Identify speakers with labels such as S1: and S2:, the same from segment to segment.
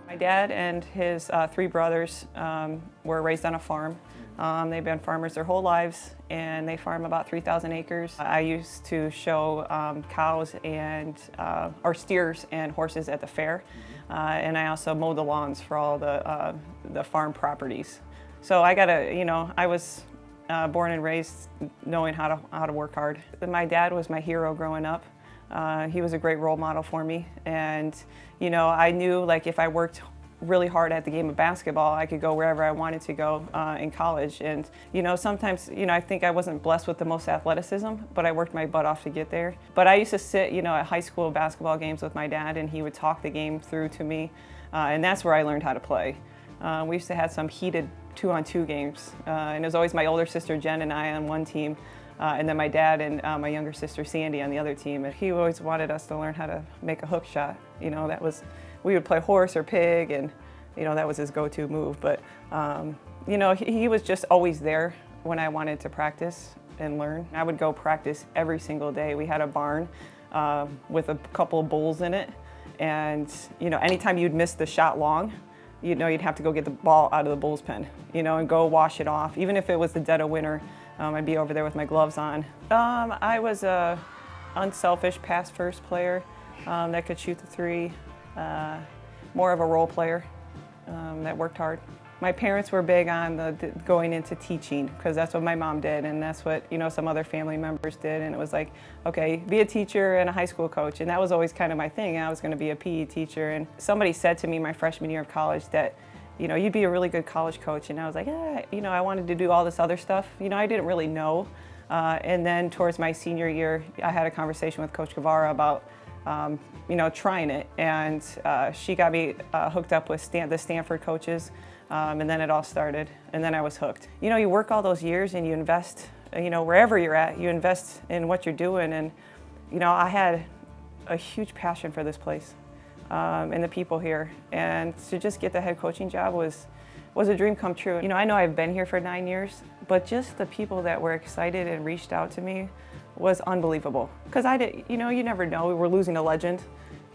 S1: My dad and his three brothers were raised on a farm. They've been farmers their whole lives, and they farm about 3,000 acres. I used to show cows and or steers and horses at the fair, and I also mowed the lawns for all the farm properties. So I was born and raised knowing how to work hard. My dad was my hero growing up. He was a great role model for me, and I knew like if I worked really hard at the game of basketball, I could go wherever I wanted to go in college. And sometimes I think I wasn't blessed with the most athleticism, but I worked my butt off to get there. But I used to sit at high school basketball games with my dad, and he would talk the game through to me, and that's where I learned how to play. We used to have some heated 2-on-2 games, and it was always my older sister Jen and I on one team, and then my dad and my younger sister Sandy on the other team. And he always wanted us to learn how to make a hook shot. We would play horse or pig, and that was his go-to move. But he was just always there when I wanted to practice and learn. I would go practice every single day. We had a barn with a couple of bulls in it, and anytime you'd miss the shot long, you'd have to go get the ball out of the bull's pen, and go wash it off. Even if it was the dead of winter, I'd be over there with my gloves on. I was a unselfish pass-first player that could shoot the three, more of a role player that worked hard. My parents were big on going into teaching, because that's what my mom did, and that's what some other family members did. And it was like, okay, be a teacher and a high school coach, and that was always kind of my thing. I was going to be a PE teacher, and somebody said to me my freshman year of college that you'd be a really good college coach, and I was like, I wanted to do all this other stuff. I didn't really know. And then towards my senior year, I had a conversation with Coach Guevara about trying it, and she got me hooked up with the Stanford coaches, and then it all started, and then I was hooked. You work all those years and you invest, wherever you're at, you invest in what you're doing, and I had a huge passion for this place and the people here, and to just get the head coaching job was a dream come true. I know I've been here for 9 years, but just the people that were excited and reached out to me was unbelievable. Because you never know. We're losing a legend.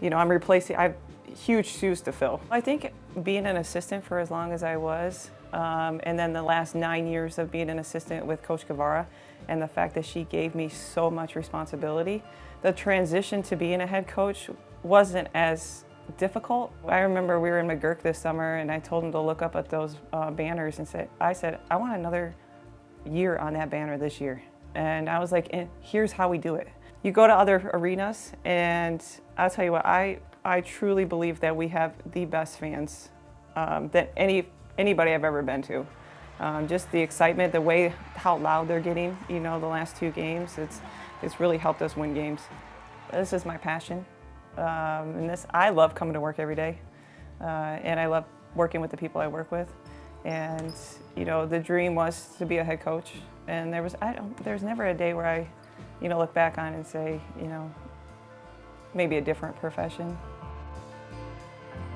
S1: I have huge shoes to fill. I think being an assistant for as long as I was, and then the last 9 years of being an assistant with Coach Guevara, and the fact that she gave me so much responsibility, the transition to being a head coach wasn't as difficult. I remember we were in McGurk this summer, and I told him to look up at those banners and I said, I want another year on that banner this year. And I was like, and here's how we do it. You go to other arenas, and I'll tell you what, I truly believe that we have the best fans that anybody I've ever been to. Just the excitement, the way how loud they're getting, the last 2 games, it's really helped us win games. This is my passion, and I love coming to work every day, and I love working with the people I work with. And the dream was to be a head coach, and there's never a day where I look back on and say maybe a different profession.